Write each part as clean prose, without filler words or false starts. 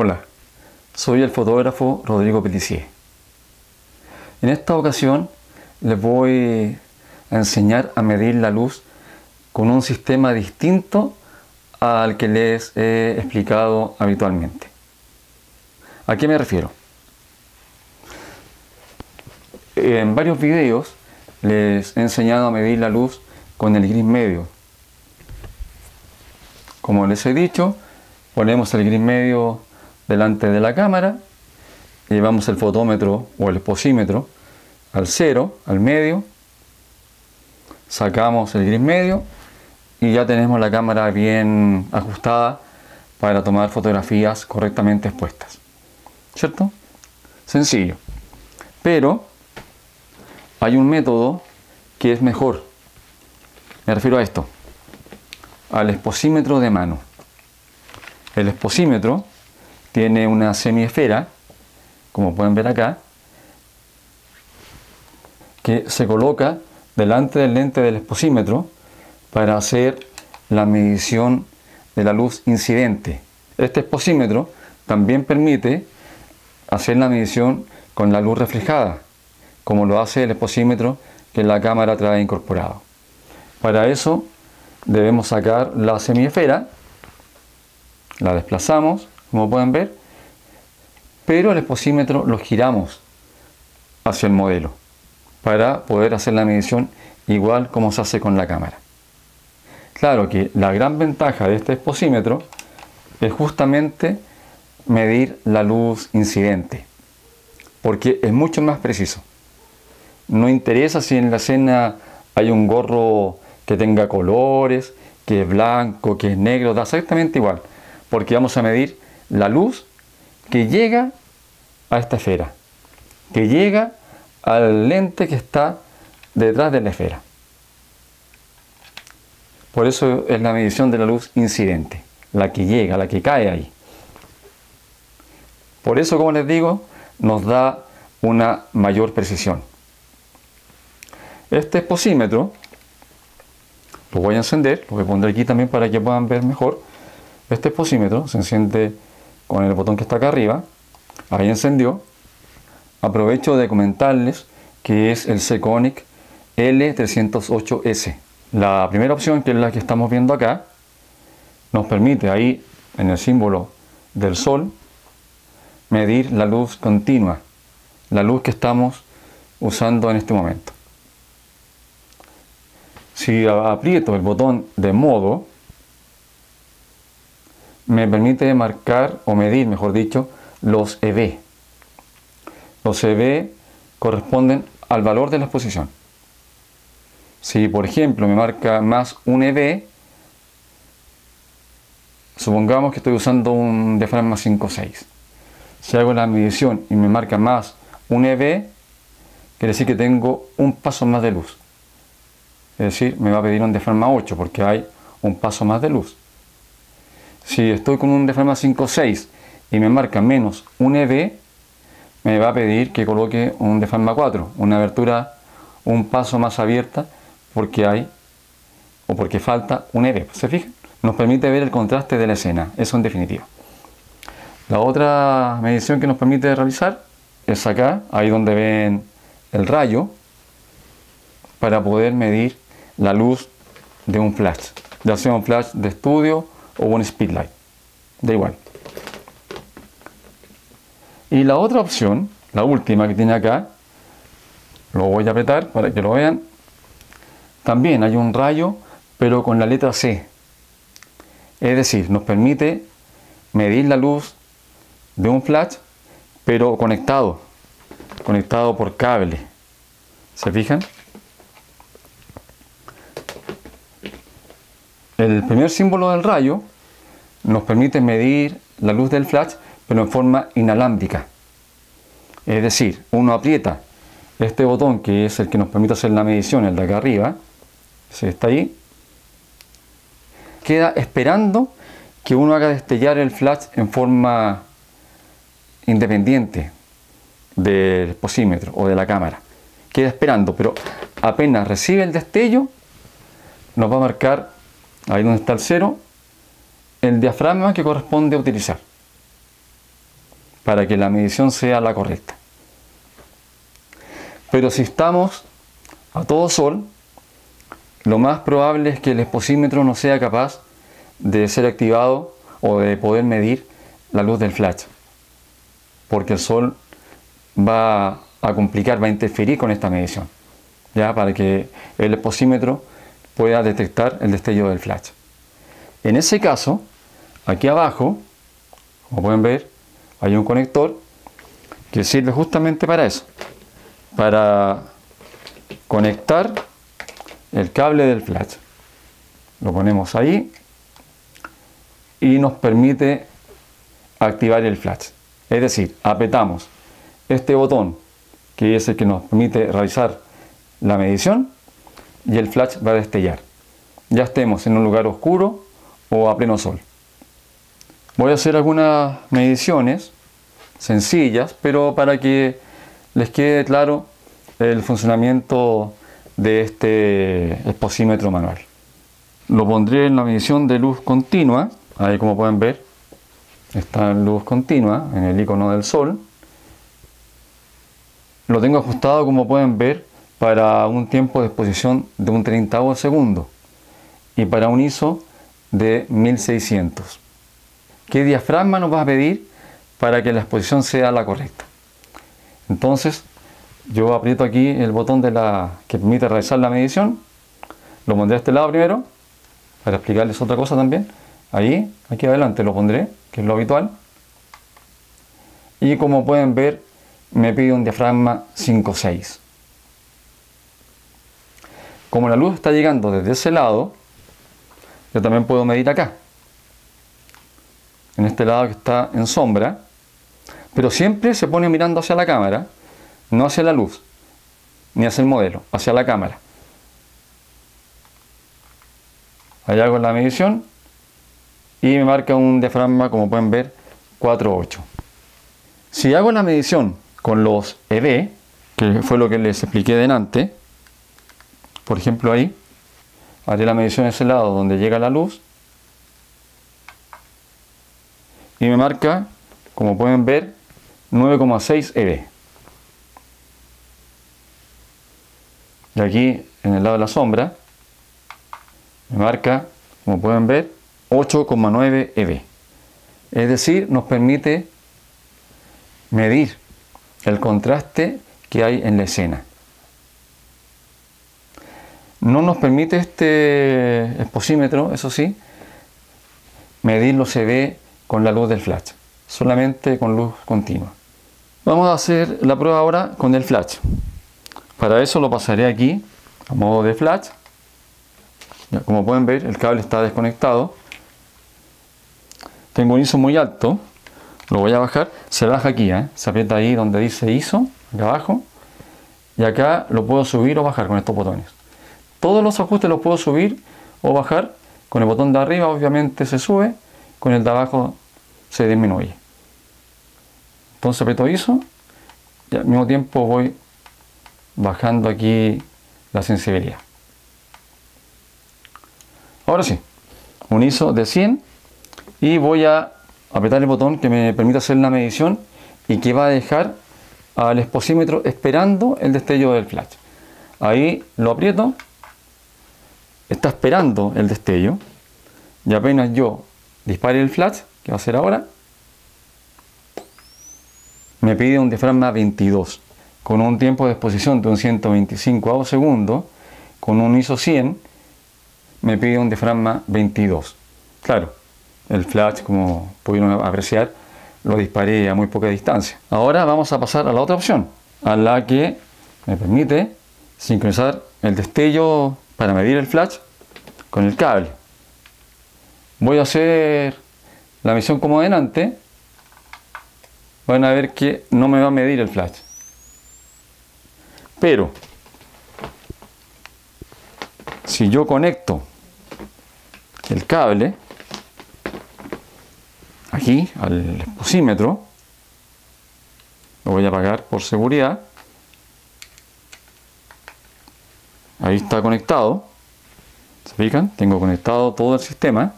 Hola, soy el fotógrafo Rodrigo Pellissier. En esta ocasión les voy a enseñar a medir la luz con un sistema distinto al que les he explicado habitualmente. ¿A qué me refiero? En varios videos les he enseñado a medir la luz con el gris medio. Como les he dicho, ponemos el gris medio delante de la cámara, llevamos el fotómetro o el exposímetro al cero, al medio, sacamos el gris medio y ya tenemos la cámara bien ajustada para tomar fotografías correctamente expuestas. ¿Cierto? Sencillo. Pero hay un método que es mejor. Me refiero a esto, al exposímetro de mano. El exposímetro tiene una semiesfera, como pueden ver acá, que se coloca delante del lente del exposímetro para hacer la medición de la luz incidente. Este exposímetro también permite hacer la medición con la luz reflejada, como lo hace el exposímetro que la cámara trae incorporado. Para eso debemos sacar la semiesfera, la desplazamos, como pueden ver, pero el exposímetro lo giramos hacia el modelo para poder hacer la medición igual como se hace con la cámara. Claro que la gran ventaja de este exposímetro es justamente medir la luz incidente, porque es mucho más preciso. No interesa si en la escena hay un gorro que tenga colores, que es blanco, que es negro, da exactamente igual, porque vamos a medir la luz que llega a esta esfera, que llega al lente que está detrás de la esfera. Por eso es la medición de la luz incidente, la que llega, la que cae ahí. Por eso, como les digo, nos da una mayor precisión. Este exposímetro lo voy a encender, lo voy a poner aquí también para que puedan ver mejor. Este exposímetro se enciende con el botón que está acá arriba. Ahí encendió. Aprovecho de comentarles que es el Sekonic L308S. La primera opción, que es la que estamos viendo acá, nos permite ahí en el símbolo del sol medir la luz continua, la luz que estamos usando en este momento. Si aprieto el botón de modo, me permite marcar o medir, mejor dicho, los EV. Los EV corresponden al valor de la exposición. Si, por ejemplo, me marca más un EV, supongamos que estoy usando un diafragma 5.6. Si hago la medición y me marca más un EV, quiere decir que tengo un paso más de luz. Es decir, me va a pedir un diafragma 8 porque hay un paso más de luz. Si estoy con un diafragma 5.6 y me marca menos un EV, me va a pedir que coloque un diafragma 4, una abertura un paso más abierta porque hay o porque falta un EV. ¿Se fijan? Nos permite ver el contraste de la escena, eso en definitiva. La otra medición que nos permite realizar es acá, ahí donde ven el rayo, para poder medir la luz de un flash, ya sea un flash de estudio o un speedlight, da igual. Y la otra opción, la última que tiene acá, lo voy a apretar para que lo vean. También hay un rayo, pero con la letra C. Es decir, nos permite medir la luz de un flash, pero conectado por cable. ¿Se fijan? El primer símbolo del rayo nos permite medir la luz del flash, pero en forma inalámbrica. Es decir, uno aprieta este botón que es el que nos permite hacer la medición, el de acá arriba, ese está ahí, queda esperando que uno haga destellar el flash en forma independiente del exposímetro o de la cámara. Queda esperando, pero apenas recibe el destello, nos va a marcar, ahí donde está el cero, el diafragma que corresponde utilizar. para que la medición sea la correcta. Pero si estamos a todo sol, lo más probable es que el exposímetro no sea capaz de ser activado o de poder medir la luz del flash, porque el sol va a complicar, va a interferir con esta medición, ya, para que el exposímetro pueda detectar el destello del flash. En ese caso, aquí abajo, como pueden ver, hay un conector que sirve justamente para eso, para conectar el cable del flash. Lo ponemos ahí y nos permite activar el flash. Es decir, apretamos este botón, que es el que nos permite realizar la medición, y el flash va a destellar, ya estemos en un lugar oscuro o a pleno sol. Voy a hacer algunas mediciones sencillas, pero para que les quede claro el funcionamiento de este exposímetro manual. Lo pondré en la medición de luz continua. Ahí, como pueden ver, está en luz continua, en el icono del sol. Lo tengo ajustado, como pueden ver, para un tiempo de exposición de 1/30 segundo y para un ISO de 1600. ¿Qué diafragma nos va a pedir para que la exposición sea la correcta? Entonces, yo aprieto aquí el botón que permite realizar la medición. Lo pondré a este lado primero, para explicarles otra cosa también. Ahí, aquí adelante lo pondré, que es lo habitual. Y como pueden ver, me pide un diafragma 5.6. Como la luz está llegando desde ese lado, yo también puedo medir acá, en este lado que está en sombra, pero siempre se pone mirando hacia la cámara, no hacia la luz, ni hacia el modelo, hacia la cámara. Allá hago la medición y me marca un diafragma, como pueden ver, 4.8. Si hago la medición con los EV, que fue lo que les expliqué delante, por ejemplo ahí, haré la medición en ese lado donde llega la luz y me marca, como pueden ver, 9,6 EV. Y aquí, en el lado de la sombra, me marca, como pueden ver, 8,9 EV. Es decir, nos permite medir el contraste que hay en la escena. No nos permite este exposímetro, eso sí, medir los EV con la luz del flash, solamente con luz continua. Vamos a hacer la prueba ahora con el flash. Para eso lo pasaré aquí a modo de flash. Ya, como pueden ver, el cable está desconectado. Tengo un ISO muy alto, lo voy a bajar. Se baja aquí, se aprieta ahí donde dice ISO, acá abajo, y acá lo puedo subir o bajar con estos botones. Todos los ajustes los puedo subir o bajar. Con el botón de arriba obviamente se sube, con el de abajo se disminuye. Entonces aprieto ISO y al mismo tiempo voy bajando aquí la sensibilidad. Ahora sí, un ISO de 100 y voy a apretar el botón que me permite hacer la medición y que va a dejar al exposímetro esperando el destello del flash. Ahí lo aprieto, está esperando el destello y apenas yo dispare el flash, que va a ser ahora, me pide un diafragma 22 con un tiempo de exposición de un 125 segundo, con un ISO 100 me pide un diafragma 22. Claro, el flash, como pudieron apreciar, lo disparé a muy poca distancia. Ahora vamos a pasar a la otra opción, a la que me permite sincronizar el destello para medir el flash con el cable. Voy a hacer la medición como adelante. Van a ver que no me va a medir el flash, pero si yo conecto el cable aquí al exposímetro, lo voy a apagar por seguridad. Ahí está conectado. ¿Se fijan? Tengo conectado todo el sistema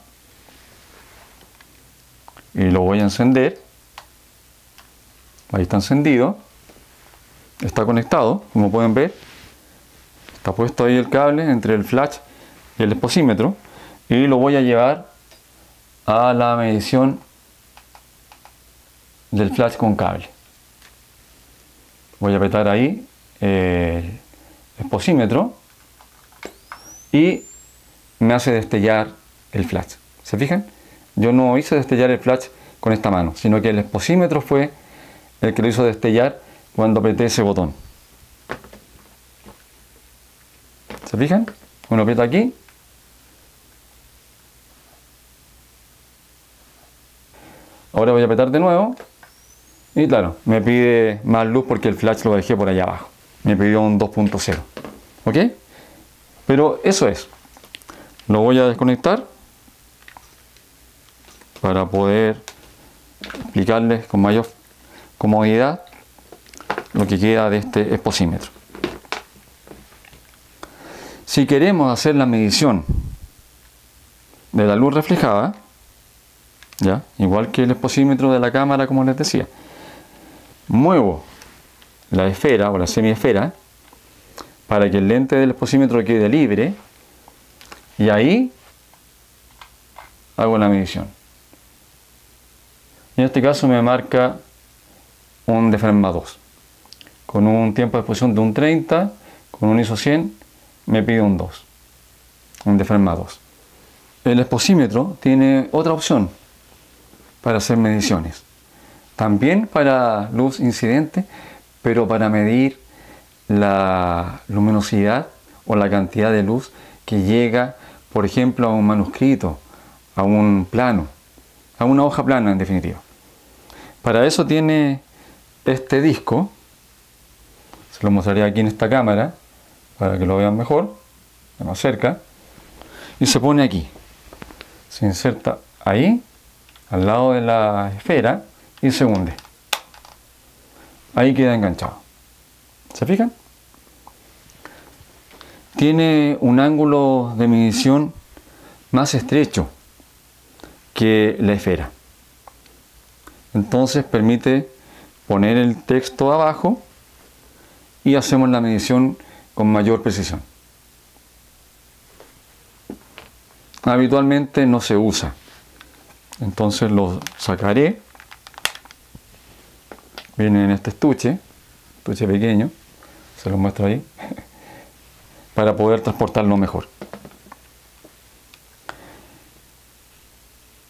y lo voy a encender Ahí está encendido. Está conectado, como pueden ver. Está puesto ahí el cable entre el flash y el exposímetro. Y lo voy a llevar a la medición del flash con cable. Voy a apretar ahí el exposímetro y me hace destellar el flash. ¿Se fijan? Yo no hice destellar el flash con esta mano, sino que el exposímetro fue el que lo hizo destellar cuando apreté ese botón. ¿Se fijan? Uno aprieta aquí. Ahora voy a apretar de nuevo. Y claro, me pide más luz porque el flash lo dejé por allá abajo. Me pidió un 2.0. ¿Ok? Pero eso es. Lo voy a desconectar para poder explicarles con mayor comodidad lo que queda de este exposímetro. Si queremos hacer la medición de la luz reflejada, ¿ya? Igual que el exposímetro de la cámara, como les decía, muevo la esfera o la semiesfera para que el lente del exposímetro quede libre y ahí hago la medición. En este caso me marca un diafragma 2 con un tiempo de exposición de un 30, con un ISO 100 me pide un 2, un diafragma 2. El exposímetro tiene otra opción para hacer mediciones, también para luz incidente, pero para medir la luminosidad o la cantidad de luz que llega, por ejemplo, a un manuscrito, a un plano, a una hoja plana en definitiva. Para eso tiene este disco, se lo mostraré aquí en esta cámara para que lo vean mejor, más cerca, y se pone aquí, se inserta ahí, al lado de la esfera, y se hunde. Ahí queda enganchado. ¿Se fijan? Tiene un ángulo de medición más estrecho que la esfera. Entonces permite poner el texto abajo y hacemos la medición con mayor precisión. Habitualmente no se usa. Entonces lo sacaré. Viene en este estuche pequeño, se lo muestro ahí, para poder transportarlo mejor.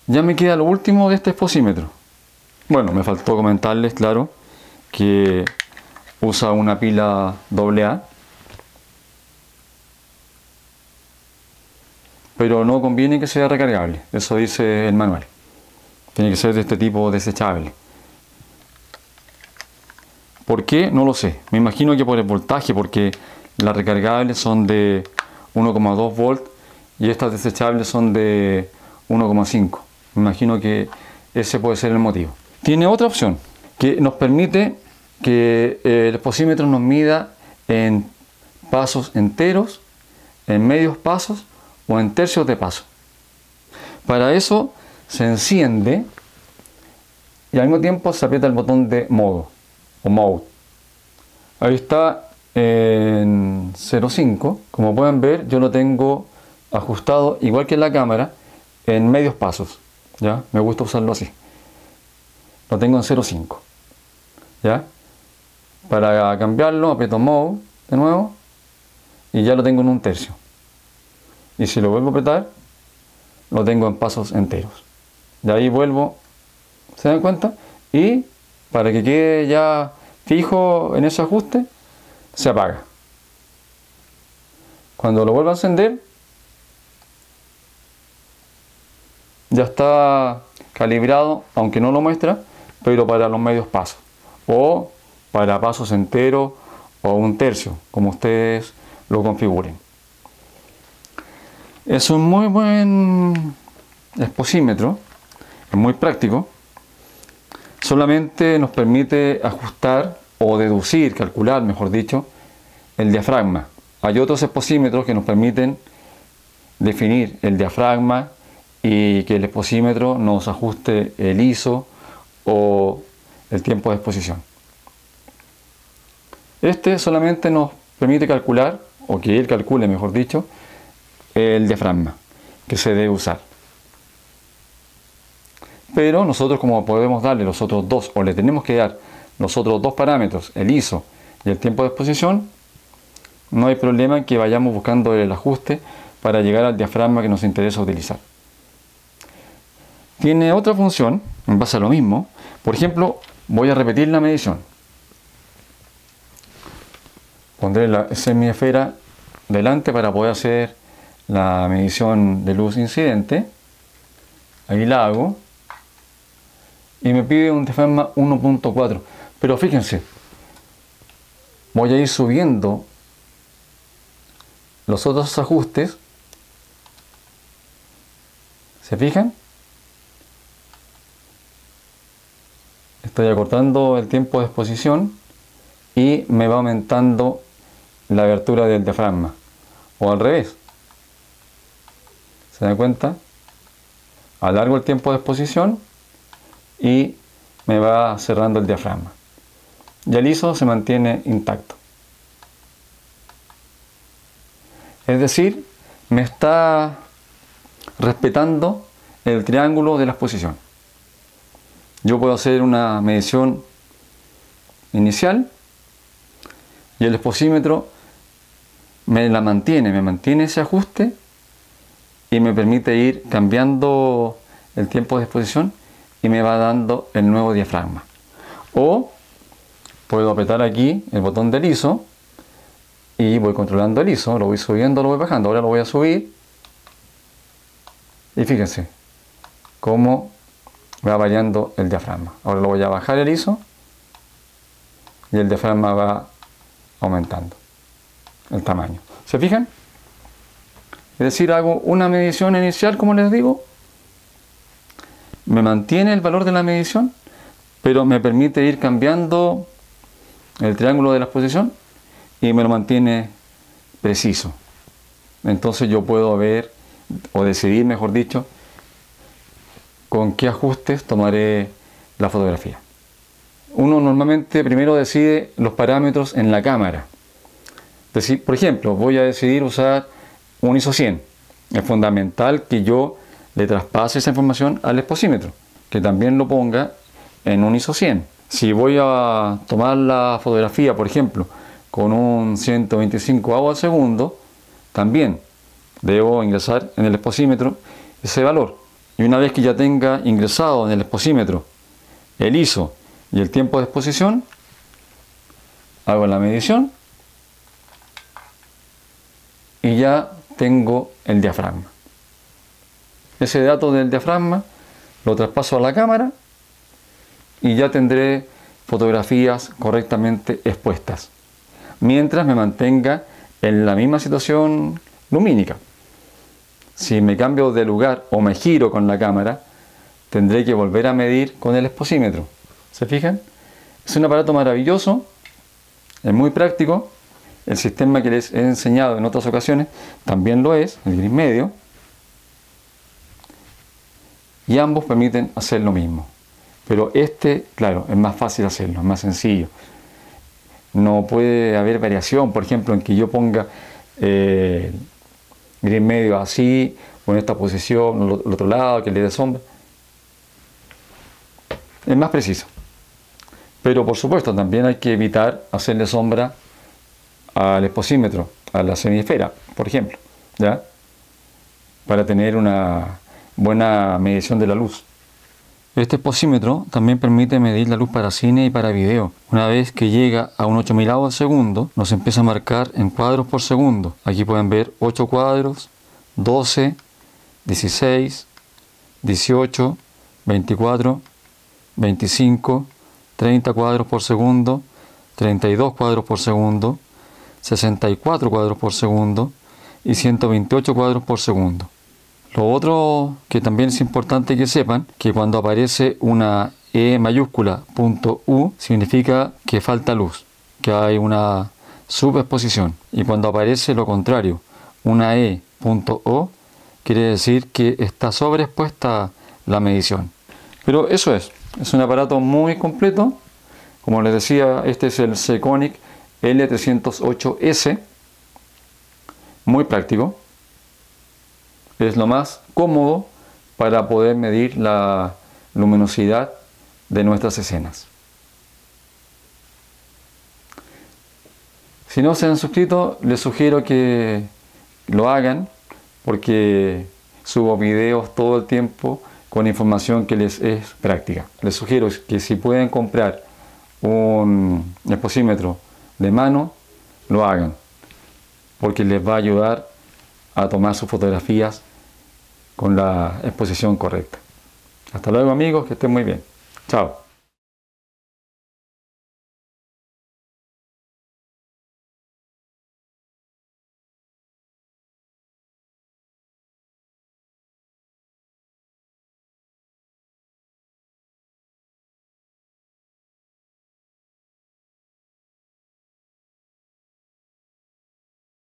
Ya me queda lo último de este exposímetro. Bueno, me faltó comentarles, claro, que usa una pila AA, pero no conviene que sea recargable, eso dice el manual. Tiene que ser de este tipo desechable. ¿Por qué? No lo sé. Me imagino que por el voltaje, porque las recargables son de 1,2 volts y estas desechables son de 1,5. Me imagino que ese puede ser el motivo. Tiene otra opción que nos permite que el exposímetro nos mida en pasos enteros, en medios pasos o en tercios de paso. Para eso se enciende y al mismo tiempo se aprieta el botón de modo o mode. Ahí está en 0,5. Como pueden ver, yo lo tengo ajustado igual que en la cámara en medios pasos. ¿Ya? Me gusta usarlo así. Lo tengo en 0,5. ¿Ya? Para cambiarlo aprieto mode de nuevo y ya lo tengo en un tercio. Y si lo vuelvo a apretar, lo tengo en pasos enteros. De ahí vuelvo, ¿se dan cuenta? Y para que quede ya fijo en ese ajuste, se apaga. Cuando lo vuelvo a encender, ya está calibrado, aunque no lo muestra, pero para los medios pasos o para pasos enteros o un tercio, como ustedes lo configuren. Es un muy buen exposímetro, es muy práctico. Solamente nos permite ajustar o deducir, calcular, mejor dicho, el diafragma. Hay otros exposímetros que nos permiten definir el diafragma y que el exposímetro nos ajuste el ISO o el tiempo de exposición. Este solamente nos permite calcular, o que él calcule, mejor dicho, el diafragma que se debe usar. Pero nosotros, como podemos darle los otros dos, o le tenemos que dar los otros dos parámetros, el ISO y el tiempo de exposición, no hay problema en que vayamos buscando el ajuste para llegar al diafragma que nos interesa utilizar. Tiene otra función en base a lo mismo. Por ejemplo, voy a repetir la medición. Pondré la semiesfera delante para poder hacer la medición de luz incidente. Ahí la hago. Y me pide un diafragma 1.4. Pero fíjense, voy a ir subiendo los otros ajustes. ¿Se fijan? Estoy acortando el tiempo de exposición y me va aumentando la abertura del diafragma. O al revés. ¿Se dan cuenta? Alargo el tiempo de exposición y me va cerrando el diafragma. Y el ISO se mantiene intacto. Es decir, me está respetando el triángulo de la exposición. Yo puedo hacer una medición inicial y el exposímetro me mantiene ese ajuste y me permite ir cambiando el tiempo de exposición y me va dando el nuevo diafragma. O puedo apretar aquí el botón del ISO y voy controlando el ISO, lo voy subiendo, lo voy bajando. Ahora lo voy a subir y fíjense cómo va variando el diafragma. Ahora lo voy a bajar el ISO y el diafragma va aumentando el tamaño. ¿Se fijan? Es decir, hago una medición inicial, como les digo, me mantiene el valor de la medición, pero me permite ir cambiando el triángulo de la exposición y me lo mantiene preciso. Entonces yo puedo ver, o decidir, mejor dicho, con qué ajustes tomaré la fotografía. Uno normalmente primero decide los parámetros en la cámara. Por ejemplo, voy a decidir usar un ISO 100. Es fundamental que yo le traspase esa información al exposímetro, que también lo ponga en un ISO 100. Si voy a tomar la fotografía, por ejemplo, con un 125avo al segundo, también debo ingresar en el exposímetro ese valor. Y una vez que ya tenga ingresado en el exposímetro el ISO y el tiempo de exposición, hago la medición y ya tengo el diafragma. Ese dato del diafragma lo traspaso a la cámara y ya tendré fotografías correctamente expuestas, mientras me mantenga en la misma situación lumínica. Si me cambio de lugar o me giro con la cámara, tendré que volver a medir con el exposímetro. ¿Se fijan? Es un aparato maravilloso, es muy práctico. El sistema que les he enseñado en otras ocasiones también lo es, el gris medio. Y ambos permiten hacer lo mismo. Pero este, claro, es más fácil hacerlo, es más sencillo. No puede haber variación, por ejemplo, en que yo ponga gris medio así, o en esta posición, o el otro lado, que le dé sombra. Es más preciso. Pero por supuesto, también hay que evitar hacerle sombra al exposímetro, a la semiesfera, por ejemplo, ¿ya? Para tener una buena medición de la luz. Este exposímetro también permite medir la luz para cine y para video. Una vez que llega a un 8000avo al segundo, nos empieza a marcar en cuadros por segundo. Aquí pueden ver 8 cuadros, 12, 16, 18, 24, 25, 30 cuadros por segundo, 32 cuadros por segundo, 64 cuadros por segundo y 128 cuadros por segundo. Lo otro que también es importante que sepan, que cuando aparece una E mayúscula .U significa que falta luz, que hay una subexposición. Y cuando aparece lo contrario, una E.O, quiere decir que está sobreexpuesta la medición. Pero eso es un aparato muy completo. Como les decía, este es el Sekonic L308S, muy práctico, es lo más cómodo para poder medir la luminosidad de nuestras escenas. Si no se han suscrito, les sugiero que lo hagan, porque subo videos todo el tiempo con información que les es práctica. Les sugiero que si pueden comprar un exposímetro de mano, lo hagan, porque les va a ayudar a tomar sus fotografías con la exposición correcta. Hasta luego, amigos, que estén muy bien. Chao.